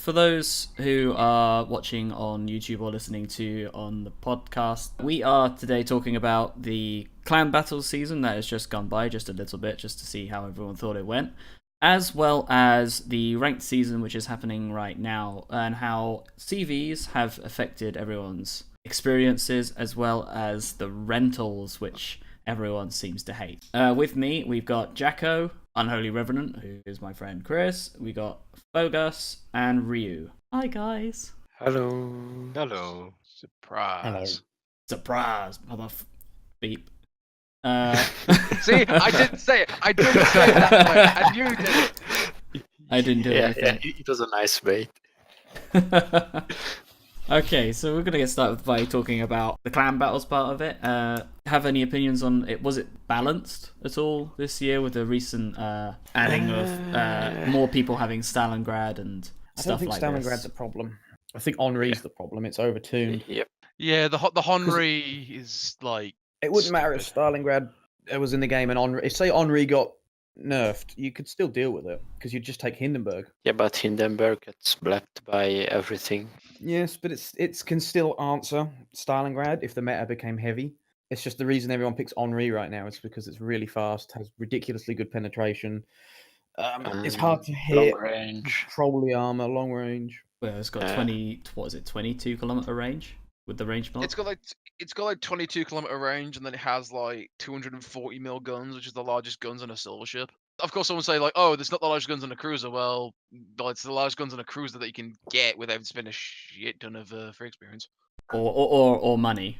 For those who are watching on YouTube or listening to on the podcast, we are today talking about the clan battles season that has just gone by, just a little bit, just to see how everyone thought it went, as well as the ranked season which is happening right now, and how CVs have affected everyone's experiences, as well as the rentals which everyone seems to hate. With me, we've got Jakko, UnholyRevenant, who is my friend Chris. We got Fogas and Ryou. Hi guys. Hello. Hello. Surprise. Surprise, beep. See, I didn't say it. I didn't say it that way. I knew you did it. I didn't do anything. Yeah, it was a nice bait. Okay, so we're gonna get started by talking about the clan battles part of it. Have any opinions on it? Was it balanced at all this year with the recent adding of more people having Stalingrad and stuff like this? I don't think Stalingrad's a problem. I think Henri's the problem. It's overtuned. Yep. Yeah, the Henry is like. It wouldn't matter if Stalingrad was in the game and Henri. If say Henri got nerfed, you could still deal with it because you'd just take Hindenburg. Yeah, but Hindenburg gets blapped by everything. Yes, but it can still answer Stalingrad if the meta became heavy. It's just the reason everyone picks Henri right now. It's because it's really fast, has ridiculously good penetration. It's hard to hit. Long range. Trolley armor, long range. Well, it's got 22 kilometer range with the range mod. It's got like 22-kilometer range, and then it has like 240 mil guns, which is the largest guns on a silver ship. Of course, someone say like, "Oh, there's not the largest guns on a cruiser." Well, it's the largest guns on a cruiser that you can get without spending a shit ton of free experience or money.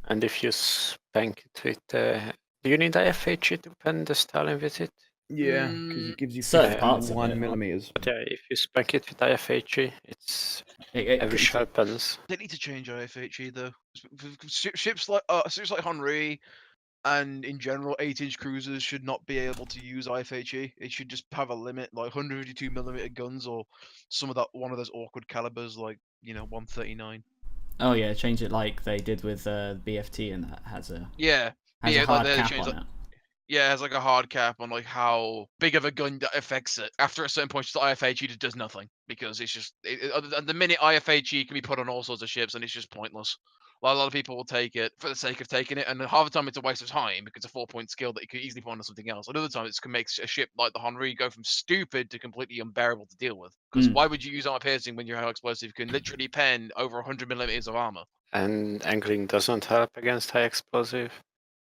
And if you spank it with, do you need IFHE to pen the Stalin with it? Yeah, because it gives you certain parts of 1 it. millimeters. But yeah, if you spank it with IFHE, it's every shell pens. They need to change IFHE though. Ships like Henri, and in general, 8-inch cruisers should not be able to use IFHE. It should just have a limit, like 152mm guns, or one of those awkward calibers, like 139. Oh yeah, change it like they did with BFT, and that has a a hard like cap on it. Yeah, it has like a hard cap on like how big of a gun that affects it. After a certain point, just IFHE just does nothing because it's just the minute IFHE can be put on all sorts of ships, and it's just pointless. A lot of people will take it for the sake of taking it, and half the time it's a waste of time because it's a 4-point skill that you could easily put on something else. Another time it can make a ship like the Henri go from stupid to completely unbearable to deal with. Because why would you use armor piercing when your high explosive can literally pen over 100mm of armor? And angling doesn't help against high explosive.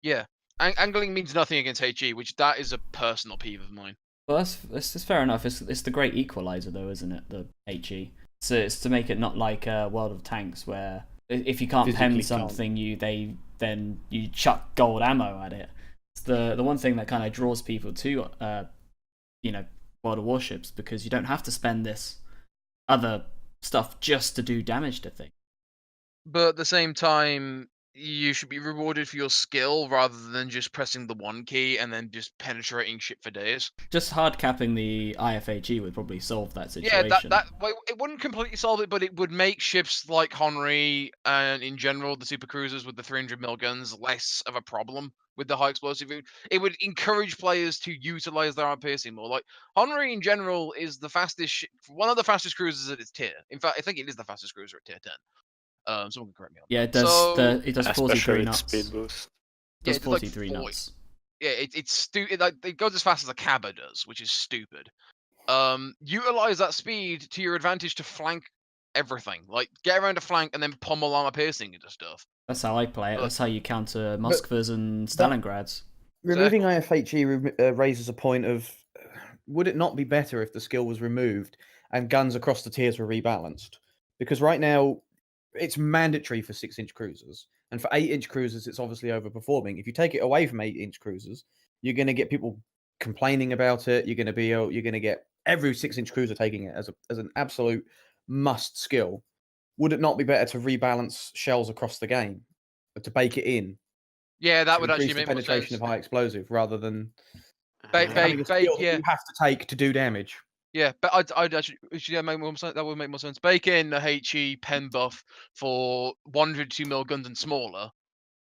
Yeah. Angling means nothing against HE, which that is a personal peeve of mine. Well, that's fair enough. It's the great equalizer, though, isn't it? The HE. So it's to make it not like World of Tanks, where if you can't pen something, then you chuck gold ammo at it. It's the one thing that kind of draws people to World of Warships, because you don't have to spend this other stuff just to do damage to things. But at the same time, you should be rewarded for your skill rather than just pressing the one key and then just penetrating shit for days. Just hard capping the IFHE would probably solve that situation. Yeah, it wouldn't completely solve it, but it would make ships like Henri and in general the super cruisers with the 300mm guns less of a problem with the high explosive. It would encourage players to utilize their armor piercing more. Like Henri in general is the fastest, one of the fastest cruisers at its tier. In fact, I think it is the fastest cruiser at tier 10. Someone can correct me on that. Yeah, it does. It does 43 knots. Speed boost. It does 43 knots. Yeah, it's stupid. Like, it goes as fast as a Cabba does, which is stupid. Utilize that speed to your advantage to flank everything. Like, get around a flank and then pummel armor piercing into stuff. That's how I play it. That's how you counter Moskvas and Stalingrads. Removing IFHE raises a point of, would it not be better if the skill was removed and guns across the tiers were rebalanced? Because right now, it's mandatory for 6-inch cruisers, and for 8-inch cruisers, it's obviously overperforming. If you take it away from 8-inch cruisers, you're going to get people complaining about it. You're going to get every 6-inch cruiser taking it as an absolute must skill. Would it not be better to rebalance shells across the game, to bake it in? Yeah, that would actually make make penetration more sense. of high explosive rather than having a skill you have to take to do damage. Yeah, but I'd actually make more sense. That would make more sense. Bake in a HE pen buff for 102mm guns and smaller,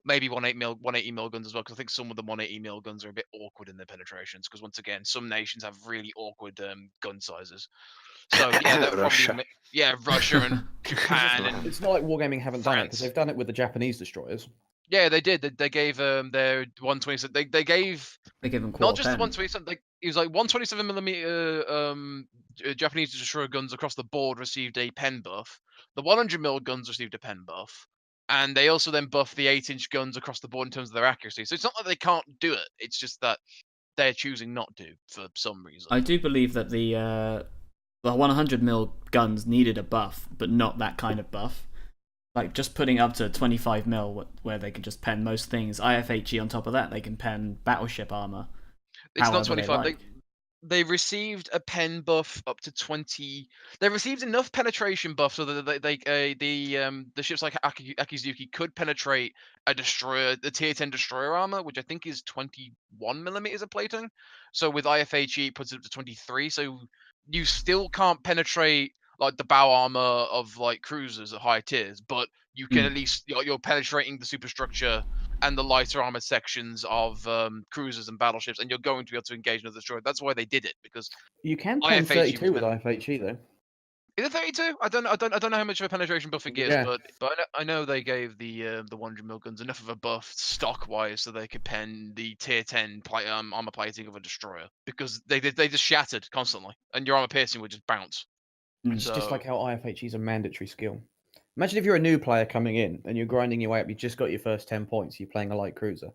maybe 180 mil guns as well, because I think some of the 180 mil guns are a bit awkward in their penetrations. Because once again, some nations have really awkward gun sizes. So yeah, that Russia. Russia and Japan and It's not like Wargaming haven't done it, because France. they've done it with the Japanese destroyers. Yeah, they did. They gave their 127. They gave They give them not quarter just the pen. 127. It was like 127 millimeter Japanese destroyer guns across the board received a pen buff. The 100 mil guns received a pen buff, and they also then buffed the 8-inch guns across the board in terms of their accuracy. So it's not that they can't do it. It's just that they're choosing not to for some reason. I do believe that the 100 mil guns needed a buff, but not that kind of buff. Like just putting up to 25 mil, where they can just pen most things. IFHE on top of that, they can pen battleship armor. It's not however they 25. like. They received a pen buff up to 20. They received enough penetration buff so that the ships like Akizuki could penetrate a destroyer, the tier 10 destroyer armor, which I think is 21 millimeters of plating. So with IFHE, it puts it up to 23. So you still can't penetrate like the bow armor of like cruisers at high tiers, but you can at least you're penetrating the superstructure and the lighter armored sections of cruisers and battleships, and you're going to be able to engage another destroyer. That's why they did it, because You can pen IFHE 32 was with IFHE though. is it 32? I don't know how much of a penetration buff it gives, Yeah. but I know they gave the 100 mil guns enough of a buff stock wise so they could pen the tier 10 armor plating of a destroyer, because they just shattered constantly, and your armor piercing would just bounce. It's just like how IFHE is a mandatory skill. Imagine if you're a new player coming in and you're grinding your way up, you just got your first 10 points, you're playing a light cruiser.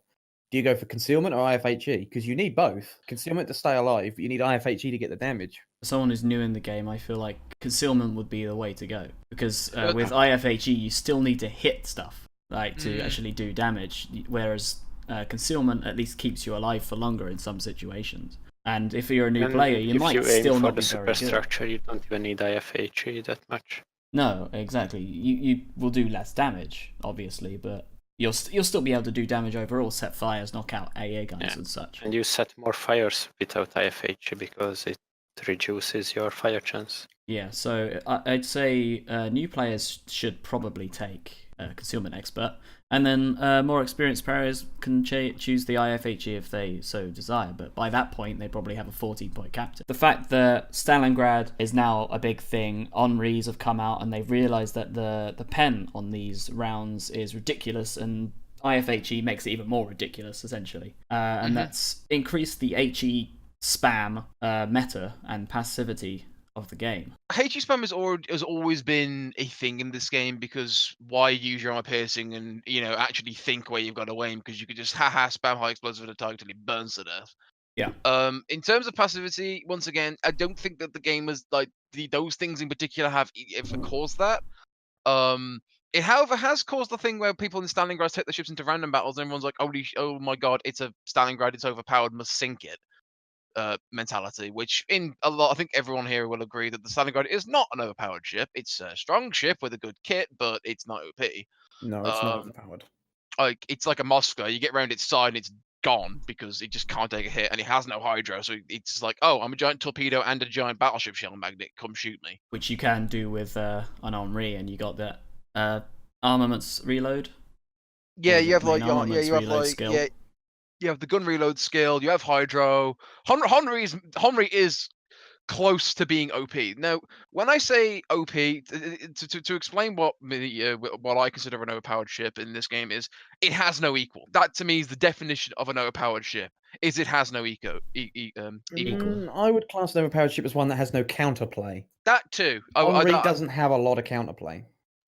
Do you go for concealment or IFHE? Because you need both. Concealment to stay alive, but you need IFHE to get the damage. For someone who's new in the game, I feel like concealment would be the way to go, because with IFHE you still need to hit stuff to actually do damage, whereas concealment at least keeps you alive for longer in some situations. And if you're a new player, you might still not be very good. If you aim for the superstructure, you don't even need IFHE that much. No, exactly. You will do less damage, obviously, but you'll still be able to do damage overall, set fires, knock out AA guns and such. And you set more fires without IFHE because it reduces your fire chance. Yeah, so I'd say new players should probably take Concealment Expert, and then more experienced players can choose the IFHE if they so desire, but by that point they probably have a 14-point captain. The fact that Stalingrad is now a big thing, Henry's have come out and they've realised that the pen on these rounds is ridiculous, and IFHE makes it even more ridiculous, essentially. And that's increased the HE spam meta and passivity of the game. HE spam has always been a thing in this game, because why use your armor piercing and actually think where you've got to aim, because you could just spam high explosive at a target until it burns to death. Yeah. In terms of passivity, once again, I don't think that the game was like those things in particular have ever caused that. It, however, has caused the thing where people in Stalingrad take the ships into random battles, and everyone's like, "Oh my god, it's a Stalingrad, it's overpowered, must sink it." Mentality, which I think everyone here will agree that the Stalingrad is not an overpowered ship. It's a strong ship with a good kit, but it's not OP. No, it's not overpowered. Like, it's like a Moskva. You get around its side and it's gone because it just can't take a hit, and it has no hydro. So it's like, oh, I'm a giant torpedo and a giant battleship shell magnet. Come shoot me. Which you can do with an Henry, and you got that armaments reload. Yeah, you have like skill. You have the gun reload skill. You have hydro. Henry is close to being OP. Now, when I say OP, to explain what I consider an overpowered ship in this game is, it has no equal. That to me is the definition of an overpowered ship. Is it has no equal. I would class an overpowered ship as one that has no counterplay. That too. Henry doesn't have a lot of counterplay.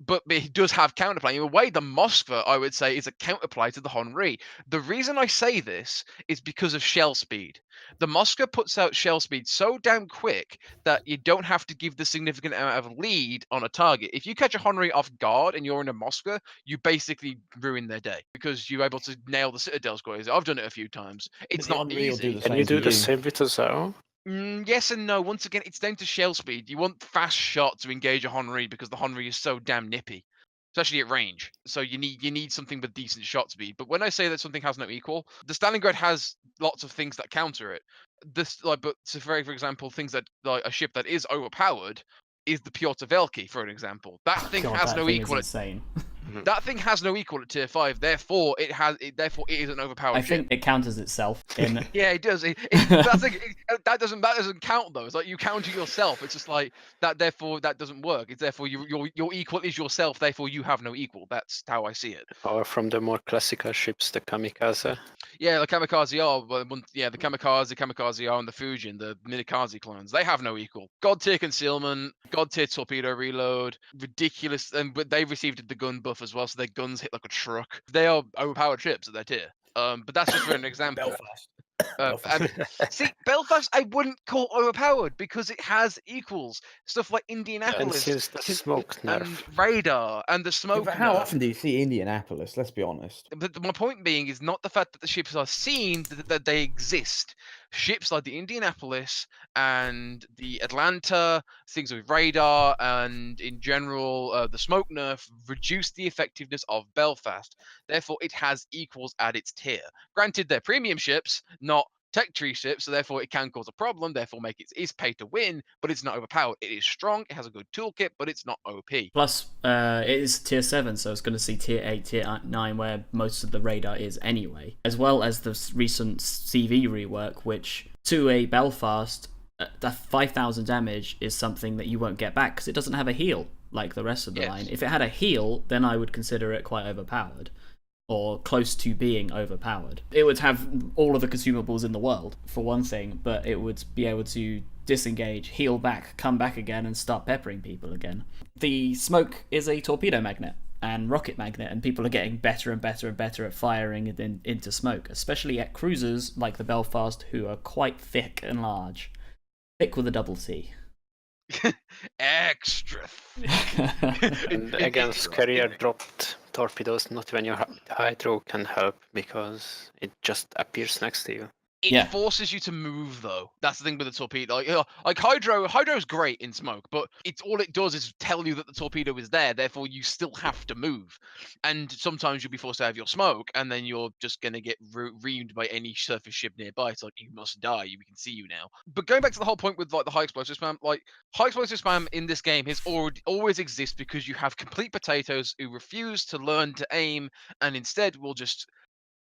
But he does have counterplay. In a way, the Moskva, I would say, is a counterplay to the Henry. The reason I say this is because of shell speed. The Moskva puts out shell speed so damn quick that you don't have to give the significant amount of lead on a target. If you catch a Henry off guard and you're in a Moskva, you basically ruin their day, because you're able to nail the Citadel squares. I've done it a few times. It's not easy. Can you do the same with the Zao? Yes and no. Once again, it's down to shell speed. You want fast shot to engage a Henry because the Henry is so damn nippy, especially at range. So you need something with decent shot speed. But when I say that something has no equal, the Stalingrad has lots of things that counter it. For example, things that, like a ship that is overpowered is the Piotr Velki, for an example. That thing has no equal. Insane. That thing has no equal at tier 5. Therefore, it is an overpowered I ship. think it counters itself in. Yeah, it does. That doesn't count though. It's like you counter yourself. It's just like that. Therefore, that doesn't work. It's therefore your equal is yourself. Therefore, you have no equal. That's how I see it. Or from the more classical ships, the kamikaze. Yeah, the Kamikaze are. The Kamikaze are, and the Fujin, the Minikaze clones. They have no equal. God tier concealment, God tier torpedo reload, ridiculous. But they received the gun buff as well, so their guns hit like a truck. They are overpowered ships at their tier. But that's just for an example. Belfast. See, Belfast, I wouldn't call overpowered because it has equals. Stuff like And Indianapolis since the smoke and nerf. radar and the smoke. But how nerf. often do you see Indianapolis? Let's be honest. But my point being is not the fact that the ships are seen, that they exist. Ships like the Indianapolis and the Atlanta, things with radar, and in general, the smoke nerf reduce the effectiveness of Belfast. Therefore, it has equals at its tier. Granted, they're premium ships, not tech tree ships, so therefore it can cause a problem, therefore make it is pay to win, but it's not overpowered. It is strong, it has a good toolkit, but it's not OP. Plus, it is tier 7, so it's going to see tier 8, tier 9, where most of the radar is anyway. As well as the recent CV rework, which to a Belfast, that 5,000 damage is something that you won't get back because it doesn't have a heal like the rest of the line. If it had a heal, then I would consider it quite overpowered. Or close to being overpowered. It would have all of the consumables in the world, for one thing, but it would be able to disengage, heal back, come back again, and start peppering people again. The smoke is a torpedo magnet and rocket magnet, and people are getting better and better and better at firing it into smoke, especially at cruisers like the Belfast, who are quite thick and large. Thick with a double T. Extra. And against carrier dropped torpedoes, not when your hydro can help because it just appears next to you. It forces you to move, though. That's the thing with the torpedo. Like Hydro's great in smoke, but all it does is tell you that the torpedo is there. Therefore, you still have to move. And sometimes you'll be forced to have your smoke, and then you're just gonna get reamed by any surface ship nearby. It's like you must die. We can see you now. But going back to the whole point with like the high explosive spam, like high explosive spam in this game has always exists because you have complete potatoes who refuse to learn to aim and instead will just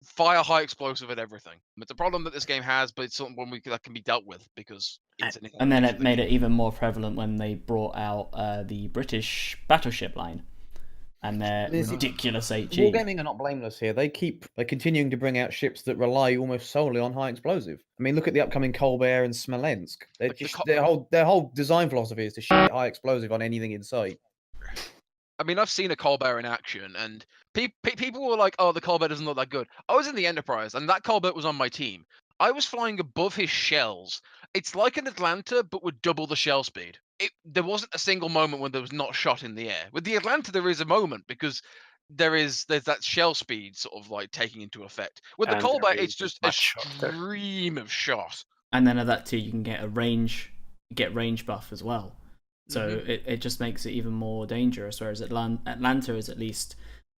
fire high explosive at everything. It's a problem that this game has, but it's something that can be dealt with because it's an And then it made it even more prevalent when they brought out the British battleship line and their ridiculous HE. Wargaming are not blameless here. They're continuing to bring out ships that rely almost solely on high explosive. I mean, look at the upcoming Colbert and Smolensk. Their whole design philosophy is to shoot high explosive on anything in sight. I mean, I've seen a Colbert in action, and people were like, "Oh, the Colbert doesn't look that good." I was in the Enterprise, and that Colbert was on my team. I was flying above his shells. It's like an Atlanta, but with double the shell speed. There wasn't a single moment when there was not shot in the air. With the Atlanta, there is a moment because there's that shell speed sort of like taking into effect. With the Colbert, it's just a stream of shot. And then at that too, you can get range buff as well. So it just makes it even more dangerous, whereas Atlanta is at least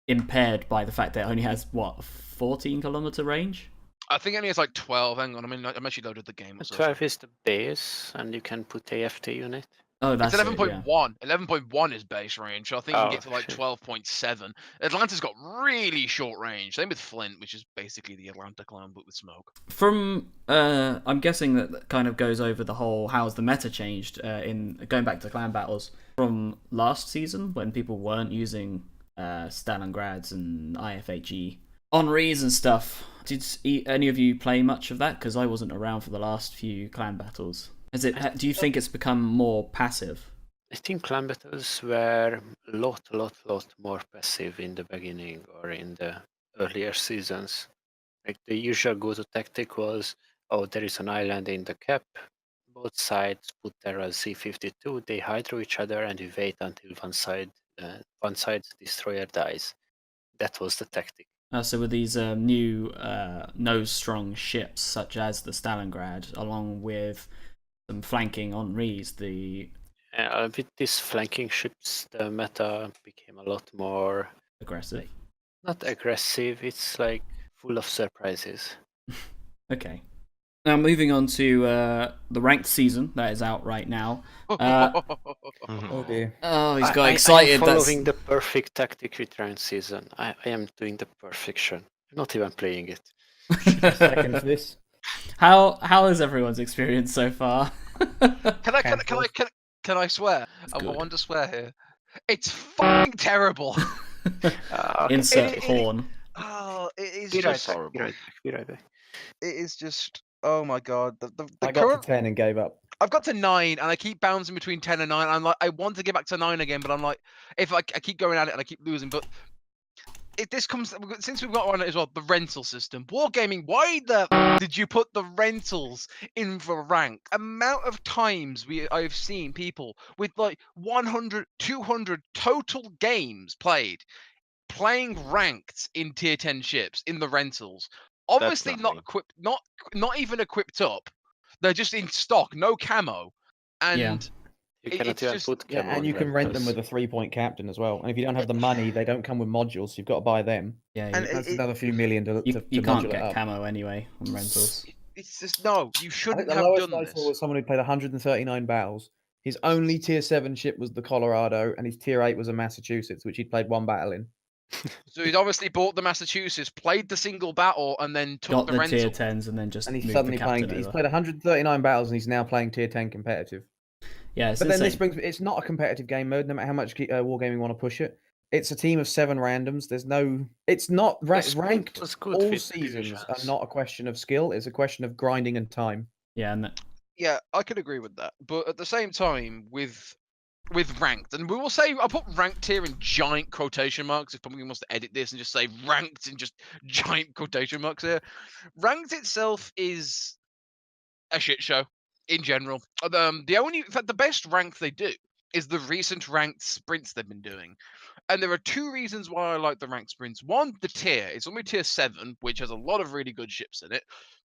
impaired by the fact that it only has, 14-kilometer range? I think it only has like 12. Hang on, I mean, I'm actually loaded the game. 12 is the base, and you can put AFT unit. Oh, that's it's 11.1. 11.1 is base range, so I think you can get to like 12.7. Atlanta's got really short range. Same with Flint, which is basically the Atlanta clone, but with smoke. From I'm guessing that kind of goes over the whole how's the meta changed in going back to clan battles from last season when people weren't using Stalingrads and IFHE Henris and stuff. Did any of you play much of that? Because I wasn't around for the last few clan battles. Do you think it's become more passive? I think clan battles were a lot more passive in the beginning or in the earlier seasons. Like the usual go-to tactic was, there is an island in the cap. Both sides put their Z-52. They hydro each other, and we wait until one side destroyer dies. That was the tactic. So with these new nose-strong ships, such as the Stalingrad, along with some flanking Henris, with these flanking ships, the meta became a lot more aggressive. Not aggressive, it's like full of surprises. Okay. Now, moving on to the ranked season that is out right now. Oh dear. Oh, he's got I excited. am following the perfect tactic return season. I am doing the perfection. I'm not even playing it. Second for this. How is everyone's experience so far? Can I swear? I good. want to swear here. It's fucking terrible. Insert it- horn. Oh, it is Be right just back. horrible. Be right back. It is just. Oh my god. The I got current. to 10 and gave up. I've got to 9, and I keep bouncing between 10 and 9. I'm like, I want to get back to 9 again, but I'm like, if I keep going at it and I keep losing, but if this comes since we've got on it as well, the rental system, Wargaming. Why the did you put the rentals in for rank? Amount of times I've seen people with like 100, 200 total games playing ranked in tier 10 ships in the rentals. Obviously not nothing. equipped, not even equipped up. They're just in stock, no camo, and You cannot it's even just put Yeah, camo and on you can rent them rentals. with a 3-point captain as well. And if you don't have the money, they don't come with modules, so you've got to buy them. Yeah, And you, That's another few million to you can't module it get up. camo anyway on rentals. It's just no. You I think shouldn't the have lowest done I saw this. was someone who played 139 battles. His only tier 7 ship was the Colorado, and his tier 8 was a Massachusetts, which he'd played 1 battle in. So he'd obviously bought the Massachusetts, played the single battle, and then took Got the the rental. tier 10s and then just And he's moved suddenly the captain playing. He's over. played 139 battles, and he's now playing tier 10 competitive. Yeah, it's But then this insane. brings it's not a competitive game mode, no matter how much Wargaming want to push it. It's a team of 7 randoms. There's no. It's not ranked. was good All with seasons are divisions. not a question of skill. It's a question of grinding and time. Yeah, and Yeah, I could agree with that. But at the same time, with ranked, and we will say I put ranked here in giant quotation marks. If Pumpkin wants to edit this and just say ranked in just giant quotation marks here, ranked itself is a shit show in general. In fact, the best rank they do is the recent ranked sprints they've been doing. And there are 2 reasons why I like the ranked sprints. One, the tier. It's only tier 7, which has a lot of really good ships in it.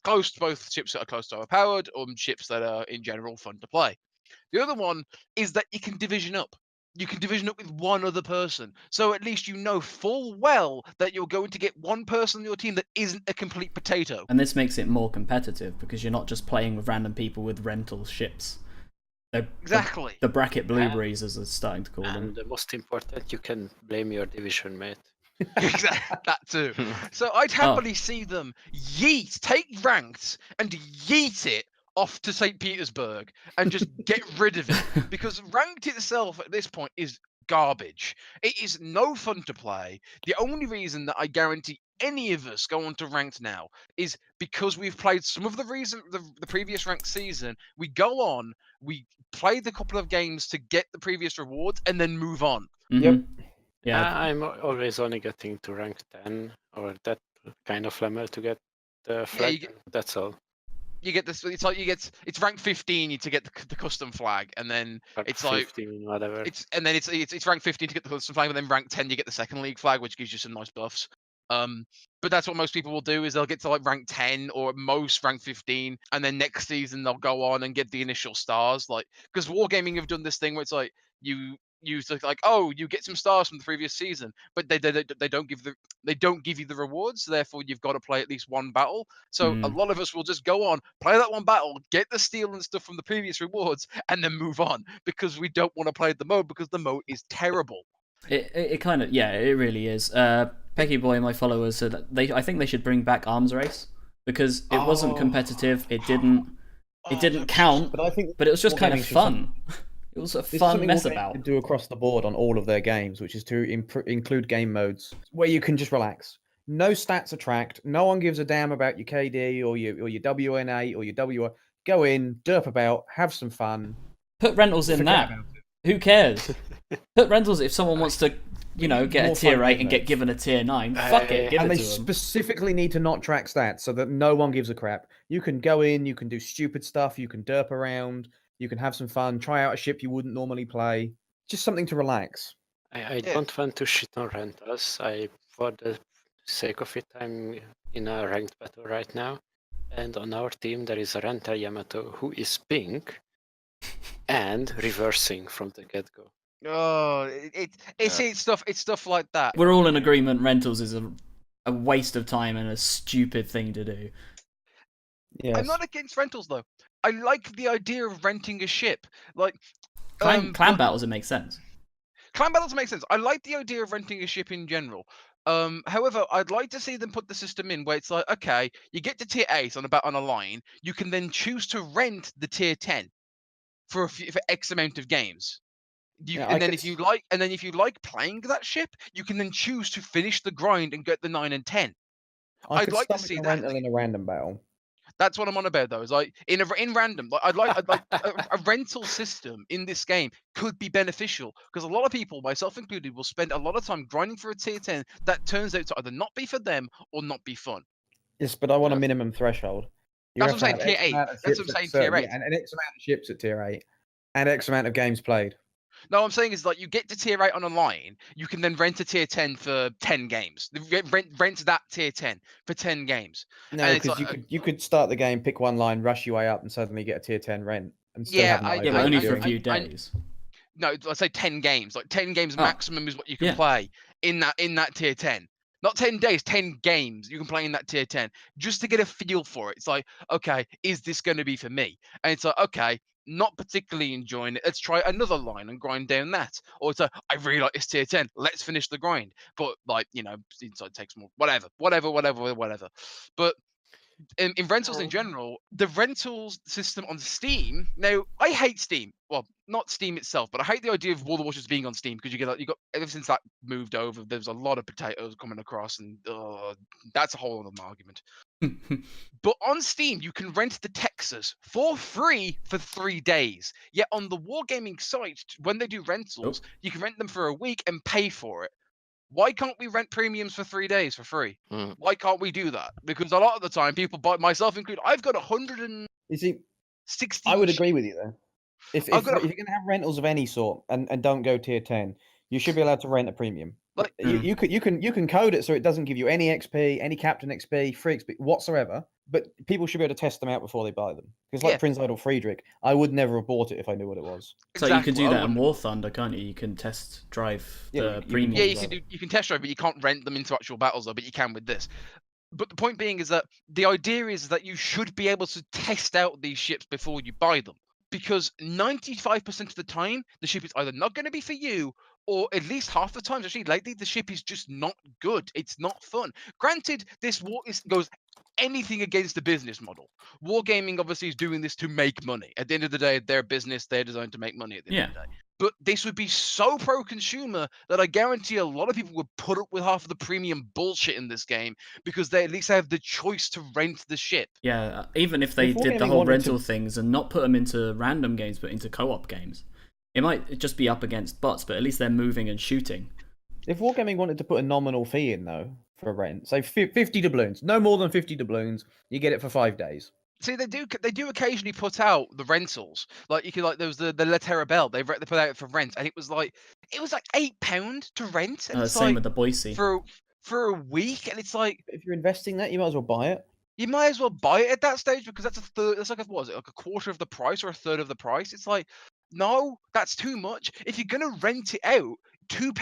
Close to both ships that are close to overpowered, or ships that are in general fun to play. The other one is that you can division up. You can division up with one other person. So at least you know full well that you're going to get one person on your team that isn't a complete potato. and this makes it more competitive because you're not just playing with random people with rental ships. Exactly. The bracket blueberries, as they're starting to call them. And the most important, you can blame your division mate. Exactly, that too. So I'd happily see them take ranked and yeet it off to St. Petersburg and just get rid of it, because ranked itself at this point is garbage. It is no fun to play. The only reason that I guarantee any of us go on to ranked now is because we've played some of the previous ranked season. We go on, we play the couple of games to get the previous rewards, and then move on. Yep. Yeah. I'm always only getting to rank 10 or that kind of level to get the flag. That's all. You get this. It's like it's rank 15 to get the custom flag, and then it's 15, whatever. It's rank 15 to get the custom flag, and then rank 10 you get the second league flag, which gives you some nice buffs. But that's what most people will do, is they'll get to like rank 10 or at most rank 15, and then next season they'll go on and get the initial stars. Like, because Wargaming have done this thing where it's like you like, oh, you get some stars from the previous season, but they don't give you the rewards. So therefore, you've got to play at least one battle. So a lot of us will just go on, play that one battle, get the steel and stuff from the previous rewards, and then move on, because we don't want to play the mode, because the mode is terrible. It kind of, yeah, it really is. Peggy Boy, my followers, said that I think they should bring back arms race, because it wasn't competitive. It didn't count, But I think but it was just kind of Wargaming should fun. It was a This is fun something mess Wargaming about. could do across the board on all of their games, which is to include game modes where you can just relax. No stats are tracked. No one gives a damn about your KD or your WNA or your WR. Go in, derp about, have some fun. Put rentals in Forget that. about Who cares? Put rentals if someone wants to, get More a tier fun 8 game and get modes. given a tier 9. Fuck it, give And it they to them. specifically need to not track stats so that no one gives a crap. You can go in, you can do stupid stuff, you can derp around, you can have some fun, try out a ship you wouldn't normally play. Just something to relax. I don't want to shit on rentals. For the sake of it, I'm in a ranked battle right now. And on our team, there is a rental Yamato who is pink and reversing from the get-go. Oh, it's stuff like that. We're all in agreement rentals is a waste of time and a stupid thing to do. Yes. I'm not against rentals though. I like the idea of renting a ship. Like Clan but battles, it makes sense. clan battles make sense. I like the idea of renting a ship in general. However, I'd like to see them put the system in where it's like, okay, you get to tier 8 on a line, you can then choose to rent the tier 10 for X amount of games. Yeah, And then if you like playing that ship, you can then choose to finish the grind and get the 9 and 10. I I'd could like to stomach see a that. rental in a random battle. That's what I'm on about though. Is like in random. Like I'd like a rental system in this game could be beneficial because a lot of people, myself included, will spend a lot of time grinding for a tier 10 that turns out to either not be for them or not be fun. Yes, but I want a Yeah. minimum threshold. You That's have what I'm to saying. have Tier X 8. amount of That's what ships I'm at saying. Tier 8. yeah, and an X amount of ships at tier 8, and X amount of games played. No, I'm saying is like you get to tier 8 on a line, you can then rent a tier 10 for 10 games. Rent that tier 10 for 10 games. No, And it's because like, you could start the game, pick one line, rush your way up, and suddenly get a tier 10 rent, and still Yeah, have no I- Yeah, idea but what only you're for a doing. few days. no, let's say 10 games. Like 10 games Oh, maximum is what you can yeah. play in that tier 10. Not 10 days, 10 games you can play in that tier 10 just to get a feel for it. It's like, okay, is this going to be for me? And it's like, okay, not particularly enjoying it. Let's try another line and grind down that. Or it's like, I really like this tier 10. Let's finish the grind. But like, it takes more, whatever. But in rentals in general, the rentals system on Steam. Now, I hate Steam. Well, not Steam itself, but I hate the idea of World of Warships being on Steam because you got ever since that moved over, there's a lot of potatoes coming across, and that's a whole other argument. But on Steam, you can rent the Texas for free for 3 days. Yet on the wargaming site, when they do rentals, you can rent them for a week and pay for it. Why can't we rent premiums for 3 days for free? Why can't we do that? Because a lot of the time, people buy, myself included, I've got 160. You see, I would agree with you there. If I've you're got going to have rentals of any sort and don't go tier 10, you should be allowed to rent a premium. Like- you can code it so it doesn't give you any XP, any captain XP, free XP whatsoever. But people should be able to test them out before they buy them. Because like Yeah. Prince Idol Friedrich, I would never have bought it if I knew what it was. So you can Exactly, do I that in wouldn't- War Thunder, can't you? You can test drive Yeah, the you can- premium. Yeah, you can test drive, but you can't rent them into actual battles though. But you can with this. But the point being is that the idea is that you should be able to test out these ships before you buy them. Because 95% of the time, the ship is either not going to be for you, or at least half the times, actually, lately, the ship is just not good. It's not fun. Granted, this goes anything against the business model. Wargaming obviously is doing this to make money. At the end of the day, their business, they're designed to make money at the end of the day. But this would be so pro-consumer that I guarantee a lot of people would put up with half of the premium bullshit in this game because they at least have the choice to rent the ship. Yeah, even if they If did the Wargaming whole wanted rental to- things and not put them into random games but into co-op games, it might just be up against bots, but at least they're moving and shooting. If Wargaming wanted to put a nominal fee in, though, for a rent, say 50 doubloons, no more than 50 doubloons, you get it for 5 days. See, they do occasionally put out the rentals. Like you could there was the La Terra Bell. They put out for rent, and it was like £8 to rent, and it's Same like with the Boise. for a week, and it's like If you're investing that, you might as well buy it. you might as well buy it at that stage because that's a third. That's like what was it, like a quarter of the price or a third of the price? It's like no, that's too much. If you're gonna rent it out, £2,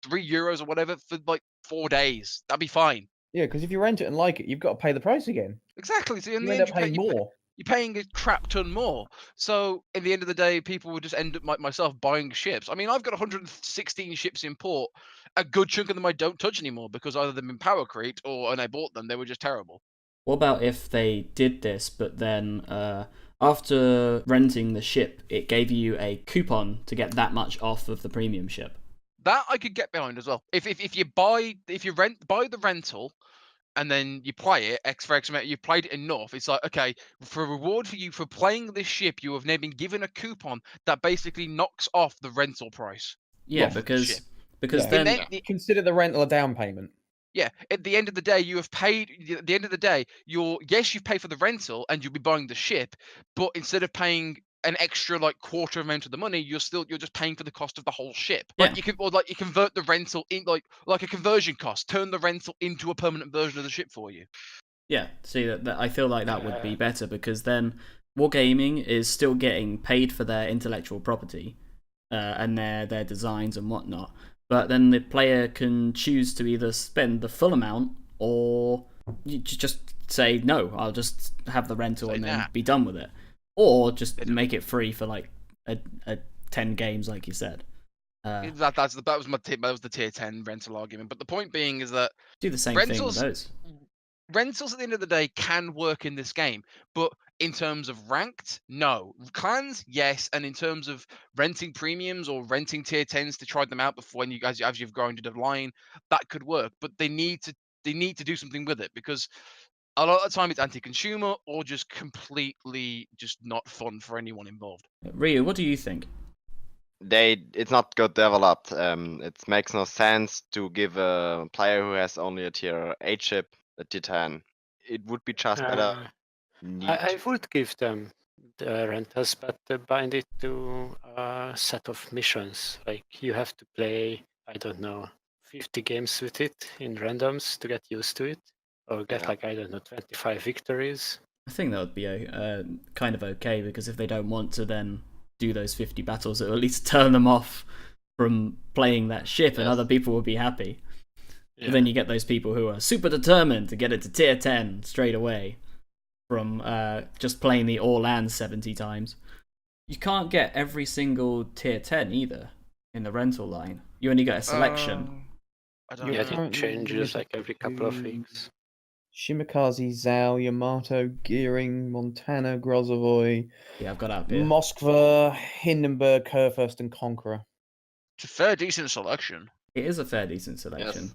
€3 or whatever for like 4 days, that'd be fine. Yeah, because if you rent it and like it, you've got to pay the price again. Exactly. So in You the end end, up paying more. you're paying a crap ton more. So in the end of the day, people would just end up like myself buying ships. I mean, I've got 116 ships in port. A good chunk of them I don't touch anymore because either they've been power creeped or when I bought them, they were just terrible. What about if they did this, but then after renting the ship, it gave you a coupon to get that much off of the premium ship? That I could get behind as well. If you buy the rental, and then you play it X for X amount, you've played it enough, it's like, okay, for a reward for you for playing this ship, you have now been given a coupon that basically knocks off the rental price. Yeah, Off the because ship. because Yeah. then And Consider the rental a down payment. yeah, at the end of the day, you have paid. At the end of the day, you've paid for the rental and you'll be buying the ship, but instead of paying an extra like quarter amount of the money, you're just paying for the cost of the whole ship. Yeah. Like you convert the rental in like a conversion cost, turn the rental into a permanent version of the ship for you. yeah, see that I feel like that would be better because then Wargaming is still getting paid for their intellectual property and their designs and whatnot. But then the player can choose to either spend the full amount or you just say no, I'll just have the rental Say and then nah. be done with it, or just make it free for like a 10 games, like you said. That was the tier 10 rental argument. But the point being is that Do the same thing with rentals those. rentals at the end of the day can work in this game, but in terms of ranked, no. Clans, yes, and in terms of renting premiums or renting tier 10s to try them out before when you guys as you've grown to the line, that could work. But they need to do something with it, because a lot of the time it's anti-consumer or just completely just not fun for anyone involved. Ryou, what do you think? It's not good developed. It makes no sense to give a player who has only a tier 8 ship a tier 10. It would be just better. I would give them the rentals, but bind it to a set of missions. Like you have to play, I don't know, 50 games with it in randoms to get used to it, or get like, I don't know, 25 victories. I think that would be kind of okay, because if they don't want to then do those 50 battles, it'll at least turn them off from playing that ship, and other people will be happy. Yeah. But then you get those people who are super determined to get it to tier 10 straight away from just playing the all lands 70 times. You can't get every single tier 10 either in the rental line. You only get a selection. I don't Yeah, know. it changes like every couple of weeks. Shimikaze, Zhao, Yamato, Gearing, Montana, Grozovoi, Yeah, I've got it up here. Moskva, Hindenburg, Kurfürst, and Conqueror. It's a fair decent selection. It is a fair decent selection.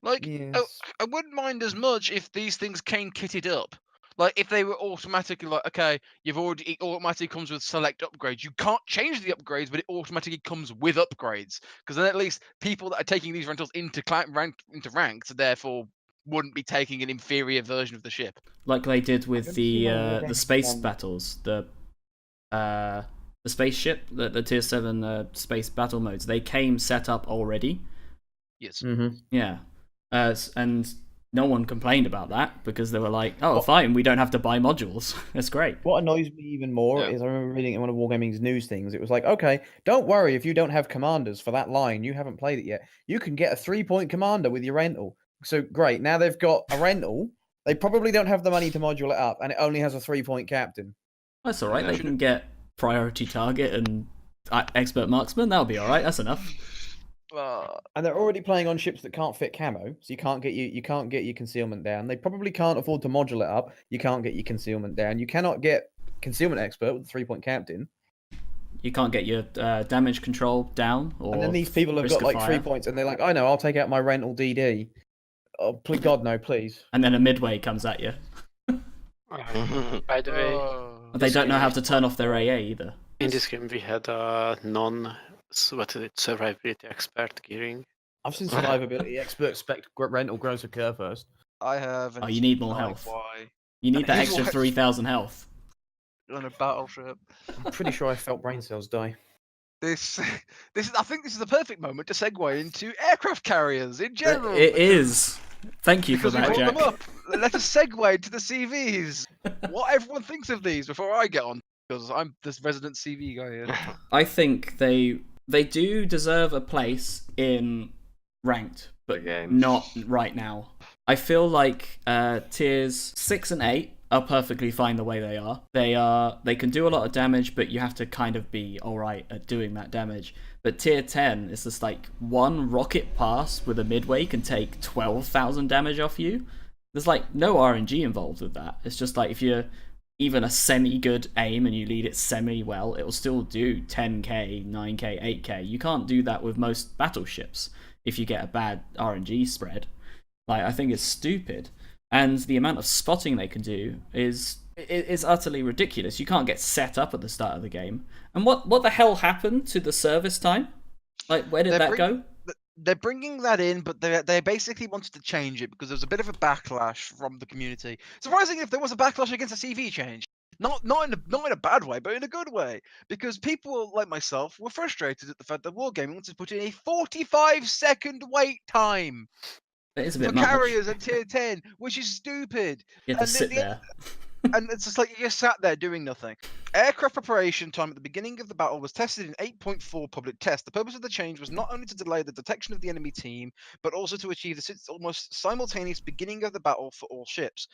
Like, Yes. I wouldn't mind as much if these things came kitted up. Like, if they were automatically like, okay, it automatically comes with select upgrades. You can't change the upgrades, but it automatically comes with upgrades. Because then at least people that are taking these rentals into ranked, therefore wouldn't be taking an inferior version of the ship. Like they did with can see why they're the going space on. battles, the spaceship, the tier 7 space battle modes. They came set up already. Yes. Mm-hmm. Yeah. And no one complained about that, because they were like, oh, fine, we don't have to buy modules. That's great. What annoys me even more is I remember reading in one of Wargaming's news things. It was like, okay, don't worry if you don't have commanders for that line. You haven't played it yet. You can get a 3-point commander with your rental. So great. Now they've got a rental. They probably don't have the money to module it up, and it only has a 3-point captain. That's all right. Yeah. They can get priority target and expert marksman. That'll be all right. That's enough. And they're already playing on ships that can't fit camo, so you can't get your concealment down. They probably can't afford to module it up. You can't get your concealment down. You cannot get concealment expert with a 3-point captain. You can't get your damage control down. Or And then these people have risk got of like fire. 3 points, and they're like, "I know, I'll take out my rental DD." Oh, please, God, no, please. And then a midway comes at you. By the way, They don't know how to turn off their AA either. in this game we had a survivability expert gearing. I've seen survivability expert spec rental grows a curve first. I have. Oh, you need more health. You need that Here's extra what- 3,000 health. On a battleship. I'm pretty sure I felt brain cells die. This is. I think this is the perfect moment to segue into aircraft carriers in general. It is. Thank you for Because we that, brought Jack. them up. Let us segue to the CVs. What everyone thinks of these before I get on, because I'm this resident CV guy here. I think they do deserve a place in ranked, but games. not right now. I feel like tiers 6 and 8 are perfectly fine the way they are. They can do a lot of damage, but you have to kind of be alright at doing that damage. But tier 10 is just like one rocket pass with a midway can take 12,000 damage off you. There's like no RNG involved with that. It's just like if you're even a semi-good aim and you lead it semi-well, it will still do 10k, 9k, 8k. You can't do that with most battleships if you get a bad RNG spread. Like, I think it's stupid. And the amount of spotting they can do is utterly ridiculous. You can't get set up at the start of the game. And what the hell happened to the service time? Like, where did that go? They're bringing that in, but they basically wanted to change it because there was a bit of a backlash from the community. Surprisingly, if there was a backlash against a CV change, not in a bad way, but in a good way, because people like myself were frustrated at the fact that Wargaming wanted to put in a 45-second wait time It is a for bit much. carriers at tier 10, which is stupid. You have to and sit the- there. And it's just like you just sat there doing nothing. Aircraft preparation time at the beginning of the battle was tested in 8.4 public test. The purpose of the change was not only to delay the detection of the enemy team, but also to achieve the almost simultaneous beginning of the battle for all ships.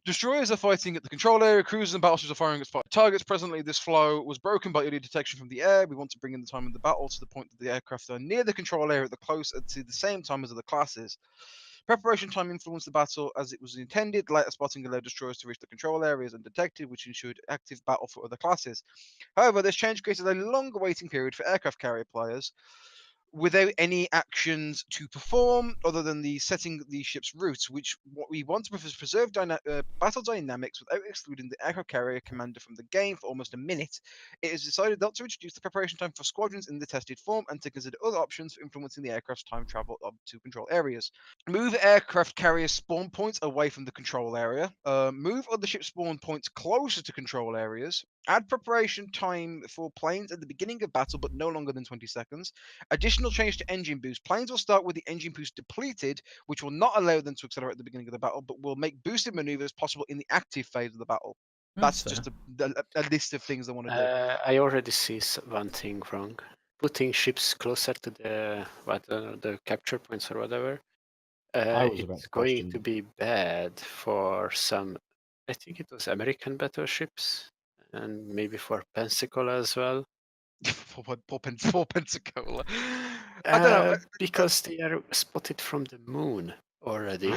Destroyers are fighting at the control area. Cruisers and battleships are firing at spot targets. Presently, this flow was broken by early detection from the air. We want to bring in the time of the battle to the point that the aircraft are near the control area at to the same time as other classes. Preparation time influenced the battle as it was intended. Later spotting allowed destroyers to reach the control areas undetected, which ensured active battle for other classes. However, this change created a longer waiting period for aircraft carrier players, without any actions to perform other than the setting the ship's route, which what we want to preserve battle dynamics without excluding the aircraft carrier commander from the game for almost a minute. It is decided not to introduce the preparation time for squadrons in the tested form and to consider other options for influencing the aircraft's time travel up to control areas. Move aircraft carrier spawn points away from the control area. Move other ship spawn points closer to control areas. Add preparation time for planes at the beginning of battle, but no longer than 20 seconds. Additional change to engine boost. Planes will start with the engine boost depleted, which will not allow them to accelerate at the beginning of the battle, but will make boosted maneuvers possible in the active phase of the battle. That's just a list of things I want to do. I already see one thing wrong. Putting ships closer to the capture points or whatever. It's going to be bad for some. I think it was American battleships and maybe for Pensacola as well. Poor Pensacola. I don't know. Because they are spotted from the moon already,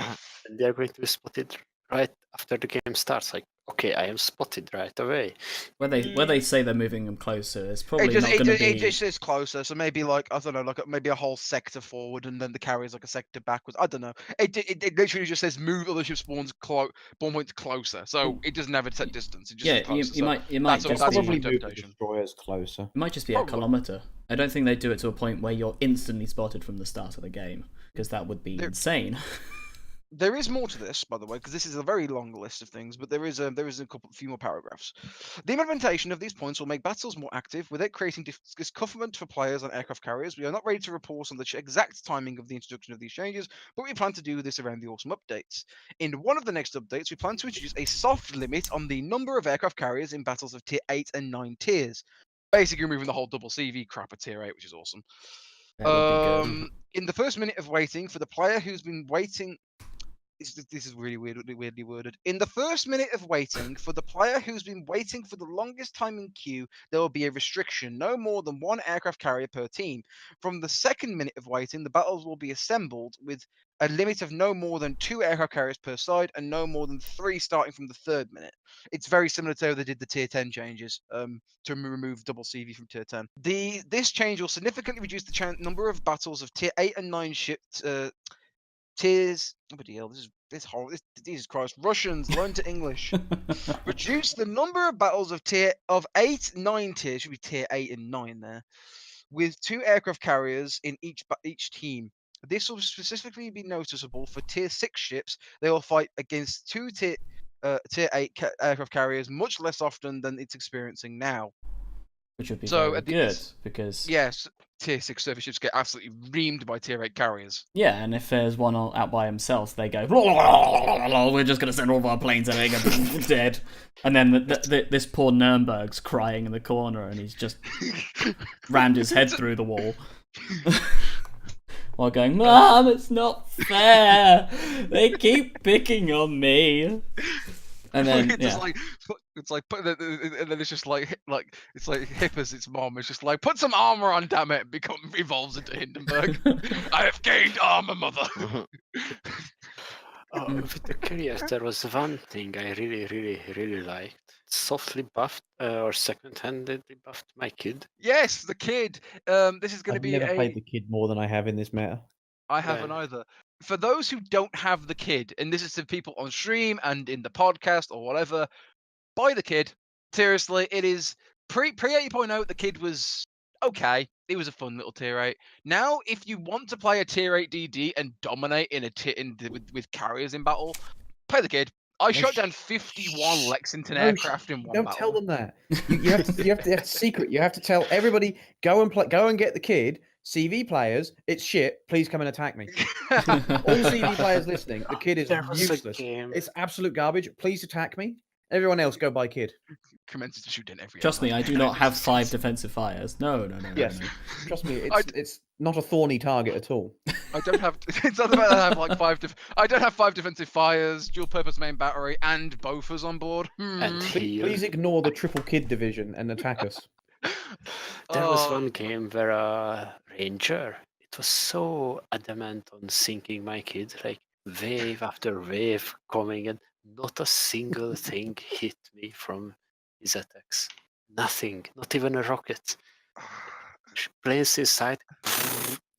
and they are going to be spotted right after the game starts. Like, okay, I am spotted right away. When they say they're moving them closer, it's probably not going to be. It just is closer, so maybe like I don't know, like maybe a whole sector forward, and then the carrier's like a sector backwards. I don't know. It literally just says move other ship spawn points closer, so it doesn't have a set distance. It just you might just probably move the destroyers closer. It might just be a kilometer. I don't think they do it to a point where you're instantly spotted from the start of the game, because that would be insane. There is more to this, by the way, because this is a very long list of things, but there is a few more paragraphs. The implementation of these points will make battles more active without creating discomfort for players on aircraft carriers. We are not ready to report on the exact timing of the introduction of these changes, but we plan to do this around the autumn updates. In one of the next updates, we plan to introduce a soft limit on the number of aircraft carriers in battles of tier 8 and 9 tiers. Basically removing the whole double CV crap at tier 8, which is awesome. In the first minute of waiting, for the player who's been waiting... This is really weirdly worded. In the first minute of waiting, for the player who's been waiting for the longest time in queue, there will be a restriction, no more than one aircraft carrier per team. From the second minute of waiting, the battles will be assembled with a limit of no more than 2 aircraft carriers per side and no more than 3 starting from the third minute. It's very similar to how they did the tier 10 changes to remove double CV from tier 10. This change will significantly reduce the number of battles of tier 8 and 9 ships. Tiers. Bloody hell! This is horrible. Jesus Christ! Russians, learn to English. Reduce the number of battles of 8, 9 tiers. Should be tier 8 and 9 there, with 2 aircraft carriers in each team. This will specifically be noticeable for tier 6 ships. They will fight against 2 tier 8 aircraft carriers much less often than it's experiencing now. Which would be very good, because... Yes, tier 6 surface ships get absolutely reamed by tier 8 carriers. Yeah, and if there's one out by himself, they go, we're just going to send all of our planes and they're going to be dead. And then this poor Nürnberg's crying in the corner, and he's just rammed his head through the wall. While going, Mom, it's not fair! They keep picking on me! And then, and then it's just like it's like hip as its mom. It's just like, put some armor on, damn it! Evolves into Hindenburg. I have gained armor, mother. With the carriers, there was one thing I really liked. Softly buffed or second-handedly buffed my kid. Yes, the kid. This is going to be. I've never played the kid more than I have in this meta. I haven't either. For those who don't have the kid, and this is to people on stream and in the podcast or whatever, buy the kid. Seriously, it is pre 8.0. The kid was okay. It was a fun little tier 8. Now, if you want to play a tier 8 DD and dominate with carriers in battle, play the kid. I shot down 51 Lexington aircraft in one battle. Don't tell them that. You have to secret. You have to tell everybody, go and get the kid. CV players, it's shit. Please come and attack me. All CV players listening, the kid is useless. It's absolute garbage. Please attack me. Everyone else, go buy kid. Commences to shoot in every. Trust me, I do not have 5 defensive fires. No. Yes, trust me, it's not a thorny target at all. I don't have. It's not about that I have like I don't have 5 defensive fires, dual-purpose main battery, and Bofas on board. And Please ignore the triple kid division and attack us. There was Oh, one game where a ranger, it was so adamant on sinking my kid, like wave after wave coming, and not a single thing hit me from his attacks. Nothing, not even a rocket. Planes inside,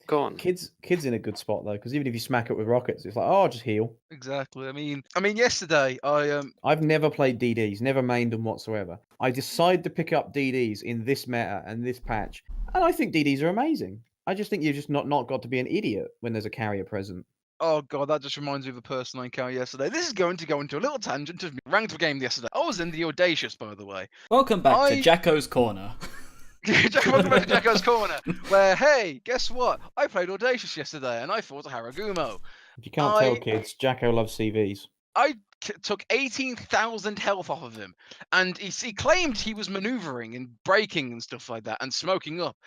gone. Kid's in a good spot though, because even if you smack it with rockets, it's like, oh, I'll just heal. exactly. I mean, yesterday I've never played DDs, never mained them whatsoever. I decided to pick up DDs in this meta and this patch, and I think DDs are amazing. I just think you've just not got to be an idiot when there's a carrier present. Oh god, that just reminds me of a person I encountered yesterday. This is going to go into a little tangent of me ranked game yesterday. I was in the Audacious, by the way. Welcome back to Jakko's Corner. Welcome back to Jakko's Corner, where, hey, guess what? I played Audacious yesterday, and I fought a Haragumo. If you can't tell, kids, Jakko loves CVs. I took 18,000 health off of him, and he claimed he was maneuvering and braking and stuff like that, and smoking up.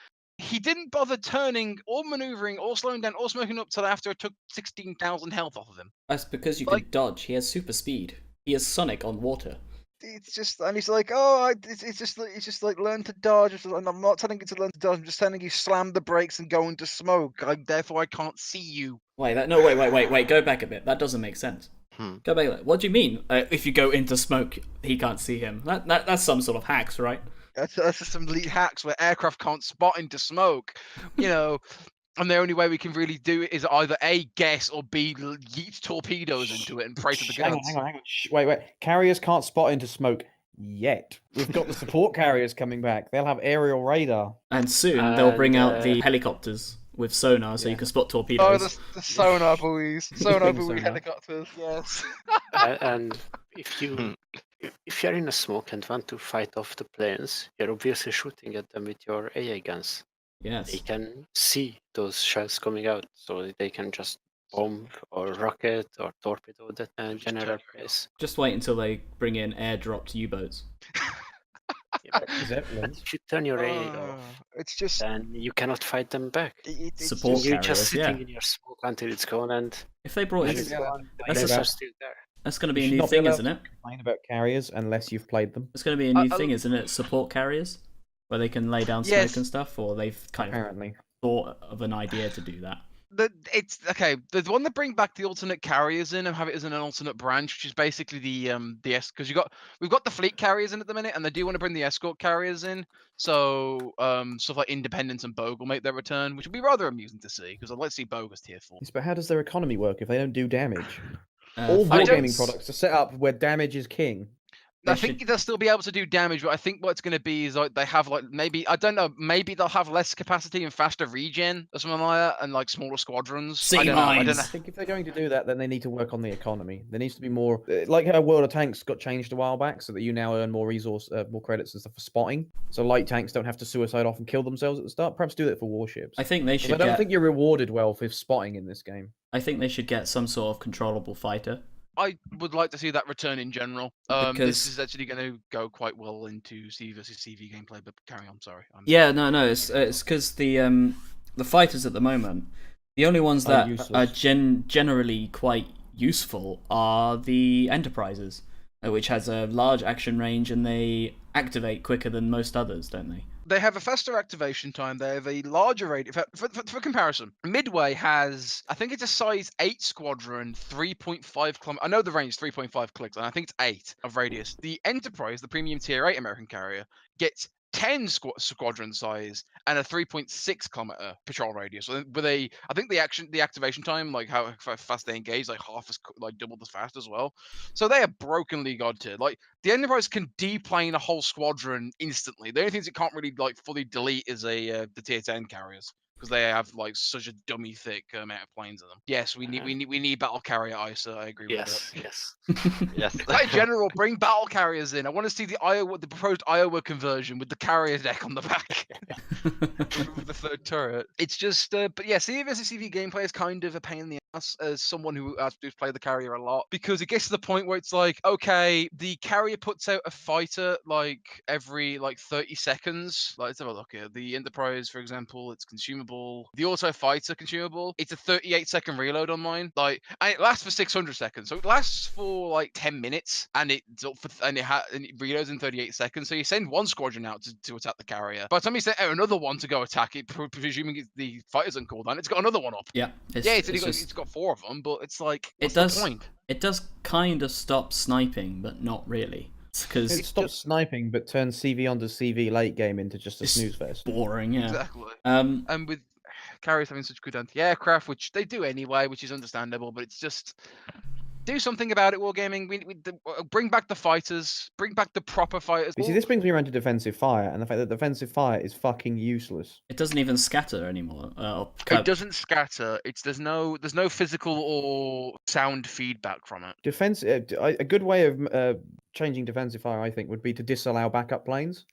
He didn't bother turning or maneuvering or slowing down or smoking up till after I took 16,000 health off of him. That's because you Like- can dodge. He has super speed. He is Sonic on water. It's just, and he's like, oh, it's just like learn to dodge. And I'm not telling you to learn to dodge. I'm just telling you slam the brakes and go into smoke. Therefore, I can't see you. Wait, wait. Go back a bit. That doesn't make sense. Go back. What do you mean? If you go into smoke, he can't see him. That's some sort of hacks, right? That's just some elite hacks where aircraft can't spot into smoke, and the only way we can really do it is either A, guess, or B, yeet torpedoes into it and pray to the Hang gods. on. Wait. Carriers can't spot into smoke yet. We've got the support carriers coming back. They'll have aerial radar. And soon they'll bring out the helicopters with sonar, so you can spot Oh, torpedoes. the sonar buoys. Sonar buoy Sonar. helicopters, yes. And if you're in a smoke and want to fight off the planes, you're obviously shooting at them with your AA guns. Yes. They can see those shells coming out, so they can just bomb or rocket or torpedo that general place. Just wait until they bring in airdropped U-boats. Zeppelins. If you turn your AA off, It's just... then you cannot fight them back. It's Support You're carriers, just sitting yeah. in your smoke until it's gone, and If they brought when in, it's gone, the That's planes about- are still there. that's going to be You a should new not be thing, allowed isn't it? Complain about carriers unless you've played them. It's going to be a new I- thing, isn't it? Support carriers, where they can lay down smoke Yes. and stuff, or they've kind of Apparently. thought of an idea to do that. It's okay. The one that bring back the alternate carriers in and have it as an alternate branch, which is basically the because we've got the fleet carriers in at the minute, and they do want to bring the escort carriers in. So stuff like Independence and Bogue will make their return, which will be rather amusing to see because I'd like to see Bogue as tier 4. Yes, but how does their economy work if they don't do damage? Uh, All I don't- wargaming products are set up where damage is king. I They think they'll still be able to do damage, but I think what's going to be is like they have like maybe I don't know, maybe they'll have less capacity and faster regen or something like that, and like smaller squadrons. Sea I don't know. I don't mines. know. I think if they're going to do that, then they need to work on the economy. There needs to be more, like how World of Tanks got changed a while back, so that you now earn more more credits and stuff for spotting. So light tanks don't have to suicide off and kill themselves at the start. Perhaps do that for warships. I think they 'Cause should I don't get. think you're rewarded well for spotting in this game. I think they should get some sort of controllable fighter. I would like to see that return in general. Because- This is actually going to go quite well into C versus CV gameplay. But carry on. Sorry. Yeah, no, it's because the fighters at the moment, the only ones Are that are useless. generally quite useful are the Enterprises, which has a large action range and they activate quicker than most others, don't they? They have a faster activation time. They have a larger radius. For comparison, Midway has, I think it's a size 8 squadron, 3.5 kilometers. I know the range is 3.5 clicks, and I think it's 8 of radius. The Enterprise, the premium tier 8 American carrier, gets 10 squadron size and a 3.6 kilometer patrol radius. So with I think the activation time, like how fast they engage, like double as fast as well. So they are brokenly god tier. Like the Enterprise can deplane a whole squadron instantly. The only things it can't really like fully delete is the tier 10 carriers because they have like such a dummy thick amount of planes in them. Yes, we need battle carrier ISA. I agree with that. Yes. Yes. In general, bring battle carriers in. I want to see the proposed Iowa conversion with the carrier deck on the back with the third turret. It's just, but yeah, CV versus CV gameplay is kind of a pain in the as someone who's played the carrier a lot, because it gets to the point where it's like, okay, the carrier puts out a fighter like every 30 seconds. Like, let's have a look here. The Enterprise, for example, it's consumable. The auto fighter consumable, it's a 38-second reload on mine. Like, and it lasts for 600 seconds, so it lasts for like 10 minutes, and it reloads in 38 seconds. So you send one squadron out to attack the carrier. By the time you send out another one to go attack it, presuming the fighter's on cooldown, it's got another one up. Yeah, It's got 4 of them, but it's like, what's the point? It does kind of stop sniping, but not really. Because It stops sniping, but turns CV onto CV late game into just a It's snooze fest. boring, yeah. Exactly. Um, And with carriers having such good anti-aircraft, which they do anyway, which is understandable, but it's just, do something about it, Wargaming. We bring back the fighters, bring back the proper fighters. You see, this brings me around to defensive fire, and the fact that defensive fire is fucking useless. it doesn't even scatter anymore. It doesn't scatter. There's no physical or sound feedback from it. A good way of changing defensive fire, I think, would be to disallow backup planes.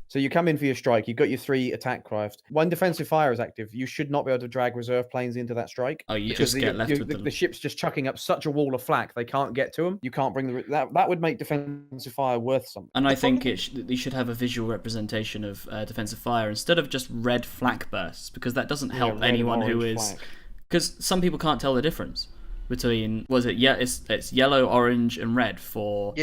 So you come in for your strike, you've got your 3 attack craft. When defensive fire is active, you should not be able to drag reserve planes into that strike. Oh, you because just get left with the ship's just chucking up such a wall of flak, they can't get to them. You can't bring that would make defensive fire worth something. And I think you should have a visual representation of defensive fire instead of just red flak bursts, because that doesn't help anyone who is. Because some people can't tell the difference between it's yellow, orange, and red for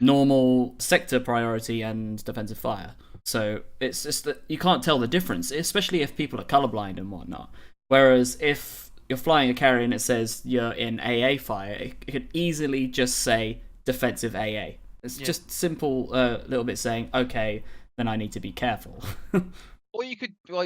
normal sector priority and defensive fire. So it's just that you can't tell the difference, especially if people are colorblind and whatnot. Whereas if you're flying a carrier and it says you're in AA fire, it could easily just say defensive AA. It's just simple little bit saying, okay, then I need to be careful. Or you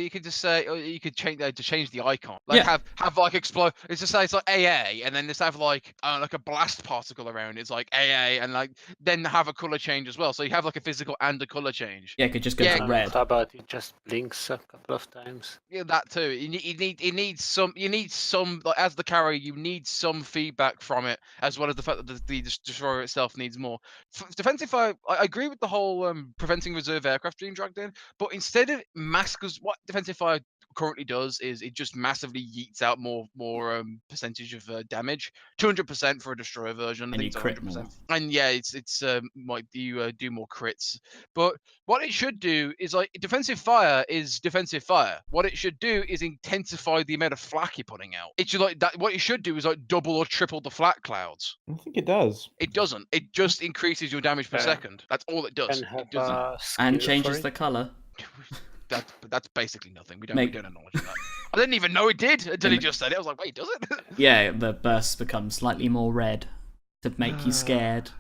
could just say, or you could change the icon, like have like explode. It's just say it's like AA, and then just have like a blast particle around. It's like AA, and like then have a color change as well. So you have like a physical and a color change. Yeah, it could just go to red. How about it just blinks a couple of times? Yeah, that too. You need some like, as the carrier, you need some feedback from it, as well as the fact that the destroyer itself needs more. Defensive fire, I agree with the whole preventing reserve aircraft being dragged in, but instead of because what defensive fire currently does is it just massively yeets out more percentage of damage. 200% for a destroyer version. And you crit more. And yeah, it's might you do more crits. But what it should do is, like, defensive fire is defensive fire. What it should do is intensify the amount of flak you're putting out. It should, like, that. What it should do is like double or triple the flak clouds. I think it does. It doesn't. It just increases your damage per second. That's all it does. And It doesn't. And changes the color. That's basically nothing. We don't acknowledge that. I didn't even know it did until he just said it. I was like, wait, does it? Yeah, the bursts become slightly more red to make you scared.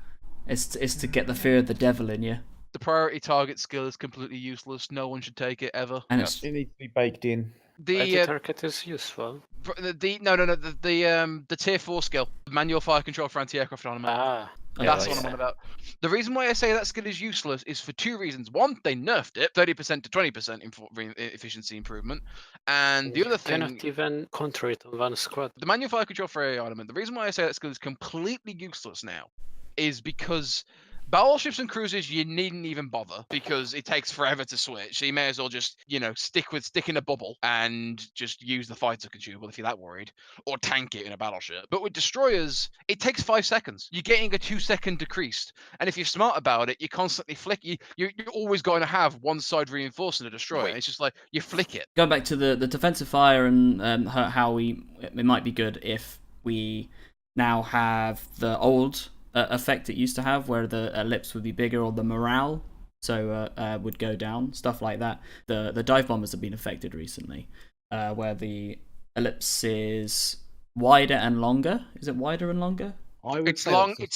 It's to get the fear of the devil in you. The priority target skill is completely useless. No one should take it ever. And It needs to be baked in. The target is useful. the tier 4 skill, manual fire control for anti-aircraft armament. That's what I'm on about. The reason why I say that skill is useless is for 2 reasons. One, they nerfed it, 30% to 20% efficiency improvement. And the other thing, cannot even control it on one squad. the manual fire control for AA armament, the reason why I say that skill is completely useless now is because battleships and cruisers, you needn't even bother because it takes forever to switch. So you may as well just, stick in a bubble and just use the fighter consumable if you're that worried, or tank it in a battleship. But with destroyers, it takes 5 seconds. You're getting a 2-second decreased, and if you're smart about it, you constantly flick. You're always going to have one side reinforcing a destroyer. It's just like you flick it. Going back to the defensive fire and how it might be good if we now have the old effect it used to have, where the ellipse would be bigger or the morale would go down, stuff like that. The dive bombers have been affected recently, where the ellipse is wider and longer. Is it wider and longer? It's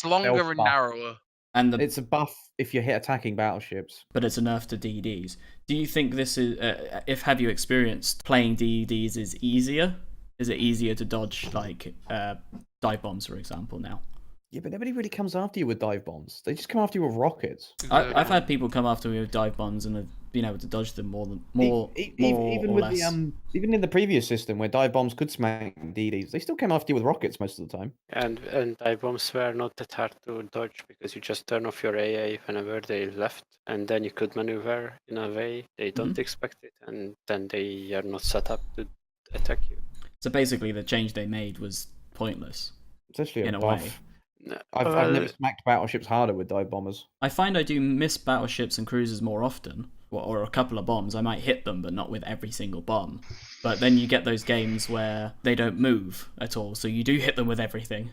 longer and narrower. And it's a buff if you hit attacking battleships. But it's a nerf to DDs. Do you think this is have you experienced playing DDs is easier? Is it easier to dodge like dive bombs, for example, now? Yeah, but nobody really comes after you with dive bombs. They just come after you with rockets. I've had people come after me with dive bombs and have been able to dodge them even in the previous system where dive bombs could smack DDs, they still came after you with rockets most of the time. And dive bombs were not that hard to dodge because you just turn off your AA whenever they left, and then you could maneuver in a way they don't expect it, and then they are not set up to attack you. So basically, the change they made was pointless. It's actually in a a buff. way. No, I've never smacked battleships harder with dive bombers. I find I do miss battleships and cruisers more often, or a couple of bombs. I might hit them, but not with every single bomb. But then you get those games where they don't move at all, so you do hit them with everything,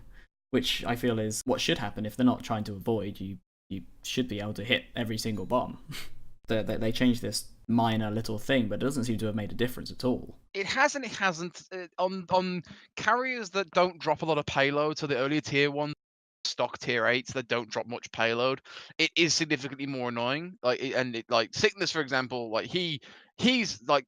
which I feel is what should happen. If they're not trying to avoid, you should be able to hit every single bomb. They changed this minor little thing, but it doesn't seem to have made a difference at all. It hasn't. On carriers that don't drop a lot of payload, so the earlier tier ones, stock tier 8s that don't drop much payload, it is significantly more annoying. Like Sickness, for example, like he's like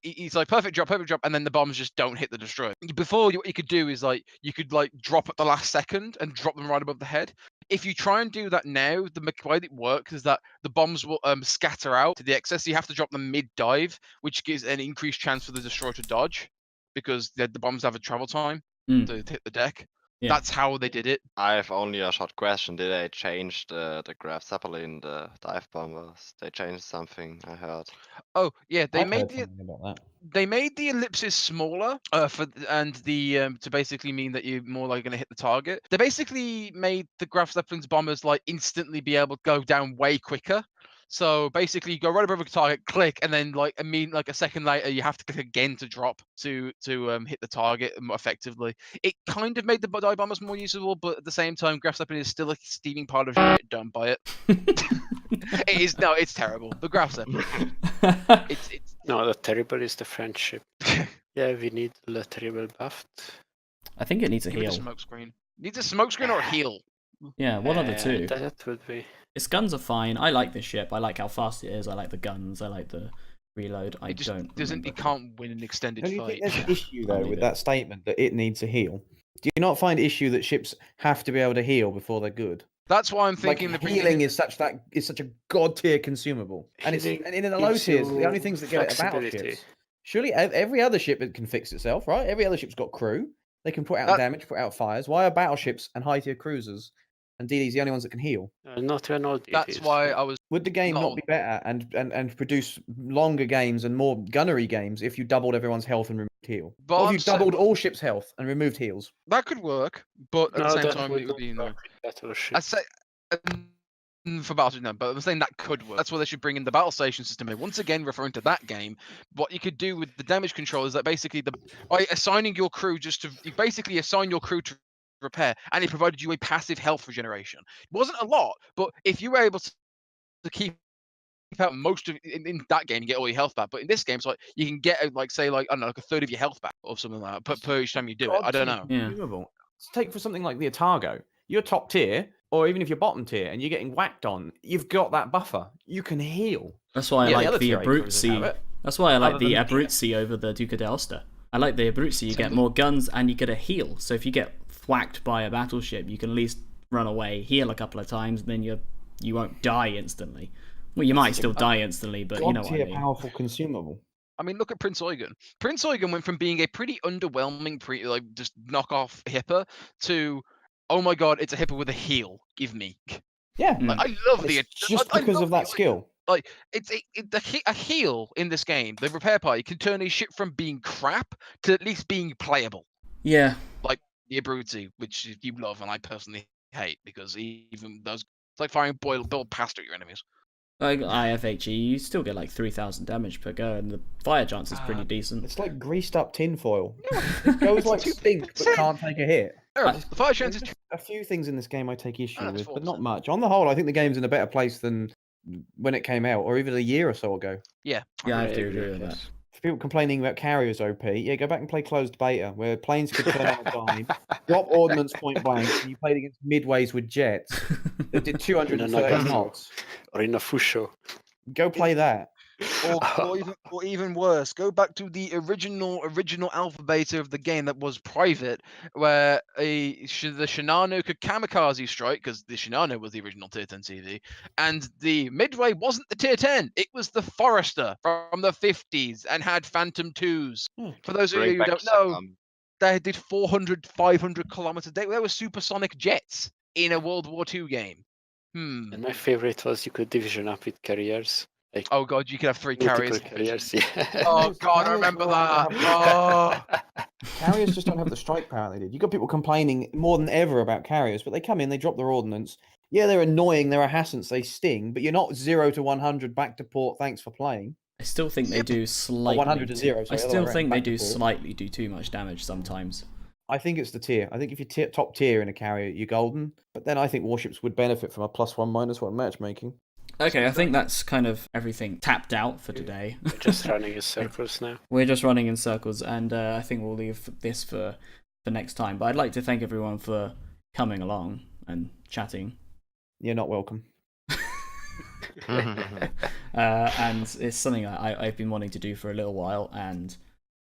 perfect drop, and then the bombs just don't hit the destroyer. Before, what you could do is you could drop at the last second and drop them right above the head. If you try and do that now, the way it works is that the bombs will scatter out to the excess. So you have to drop them mid-dive, which gives an increased chance for the destroyer to dodge, because the bombs have a travel time to hit the deck. Yeah. That's how they did it. I have only a short question. Did they change the Graf Zeppelin, the dive bombers? They changed something, I heard. Oh yeah, I've heard something about that. they made the ellipses smaller to basically mean that you're more likely going to hit the target. They basically made the Graf Zeppelin's bombers instantly be able to go down way quicker. So basically, you go right above a target, click, and then a second later, you have to click again to drop to hit the target more effectively. It kind of made the dive bombers more usable, but at the same time, Graf Zeppelin is still a steaming pile of shit done by it. It is it's terrible. The Graf Zeppelin. It's No, the terrible is the friendship. Yeah, we need the terrible buffed. I think it needs a give it a heal. smoke screen. Needs a smoke screen or a heal. Yeah, one of the two. That would be. Its guns are fine. I like this ship. I like how fast it is. I like the guns. I like the reload. It just don't. doesn't. It can't win an extended Don't you fight. think there's an issue though Can't with do that statement that it needs a heal? Do you not find issue that ships have to be able to heal before they're good? That's why I'm thinking Like the healing is such a god tier consumable, and Healing in the low gives tiers, the you only things that get it are flexibility. battleships. Surely every other ship can fix itself, right? Every other ship's got crew. They can put out damage, put out fires. Why are battleships and high tier cruisers and DDs the only ones that can heal? Not when all That's why I was. Would the game not be better and produce longer games and more gunnery games if you doubled everyone's health and removed heal? But Or if I'm you saying- doubled all ships' health and removed heals? That could work, but at the same time, it would not be work with battleship. I'd say for Battleship, no, but I'm saying that could work. That's why they should bring in the battle station system. And once again, referring to that game, what you could do with the damage control is that basically by assigning your crew you basically assign your crew to repair, and it provided you a passive health regeneration. It wasn't a lot, but if you were able to keep out most of in that game, you get all your health back. But in this game, it's like you can get say I don't know, a third of your health back or something like that per each time you do it. I don't know. Yeah. Take for something like the Otago. You're top tier, or even if you're bottom tier and you're getting whacked on, you've got that buffer. You can heal. That's why I Yeah, the like other the tier eight cruisers have Abruzzi. it. That's why I like Other the than- Abruzzi over the Duca d'Aosta. I like the Abruzzi. You get more guns and you get a heal. So if you get whacked by a battleship, you can at least run away, heal a couple of times, and then you won't die instantly. Well, you might still die instantly, but you know what I God-tier mean. powerful consumable. I mean, look at Prince Eugen. Prince Eugen went from being a pretty underwhelming, just knockoff hipper to, oh my god, it's a hipper with a heal. Give me. Yeah, Mm. I love the. it's just I because love of that the- skill. Like a heal in this game, the repair party can turn a ship from being crap to at least being playable. Yeah. Like the Abruzzi, which you love and I personally hate because even those it's like firing boiled pasta at your enemies. Like IFHE, you still get like 3,000 damage per go, and the fire chance is pretty decent. It's like greased up tinfoil. It goes like stink, but can't take a hit. The fire chance is There's a few things in this game I take issue that's with, but not 4%. much. On the whole, I think the game's in a better place than when it came out, or even a year or so ago. Yeah, I have to agree with that. For people complaining about carriers OP, yeah, go back and play closed beta, where planes could turn on a dime, drop ordnance point blank, and you played against midways with jets that did 230 knots. Or in a Fusho. Go play that. or even worse, go back to the original alpha beta of the game that was private, where the Shinano could kamikaze strike, because the Shinano was the original tier 10 CV, and the Midway wasn't the tier 10, it was the Forester from the 50s and had Phantom 2s. For those of you who don't know, they did 400, 500 kilometers a day. They were supersonic jets in a World War II game. And my favorite was you could division up with carriers. Like Oh god, you could have 3 multiple carriers. carriers. Yeah. Oh god, I remember that. Oh. Carriers just don't have the strike power they did. You got people complaining more than ever about carriers, but they come in, they drop their ordnance. Yeah, they're annoying, they're a hassance, they sting, but you're not 0 to 100 back to port. Thanks for playing. I still think they do slightly. 100 to 0. I Sorry, still other way think around, they back to do port. slightly do too much damage sometimes. I think it's the tier. I think if you're top tier in a carrier, you're golden. But then I think warships would benefit from a +1 -1 matchmaking. Okay, I think that's kind of everything tapped out for today. We're just running in circles now. We're just running in circles, and I think we'll leave this for next time. But I'd like to thank everyone for coming along and chatting. You're not welcome. And it's something I've been wanting to do for a little while, and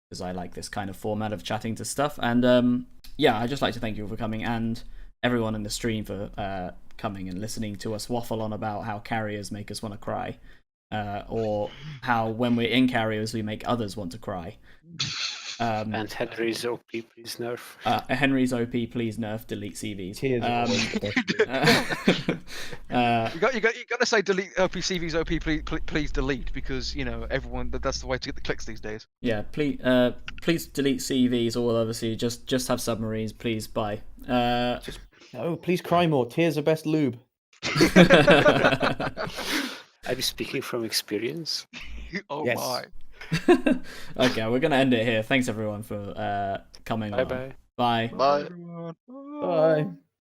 because I like this kind of format of chatting to stuff. And yeah, I'd just like to thank you all for coming, and everyone in the stream for coming and listening to us waffle on about how carriers make us want to cry, or how when we're in carriers we make others want to cry. And Henry's OP, please nerf. Henry's OP, please nerf, delete CVs. Tears are always the best. You got to say delete CVs OP, please delete, because you know everyone that's the way to get the clicks these days. Yeah, please delete CVs, or obviously just have submarines, please. Bye. Oh, please cry more. Tears are best lube. Are you speaking from experience? Oh Yes. my. Okay, we're gonna end it here. Thanks everyone for coming. Bye bye. Bye. Bye. Everyone. Bye.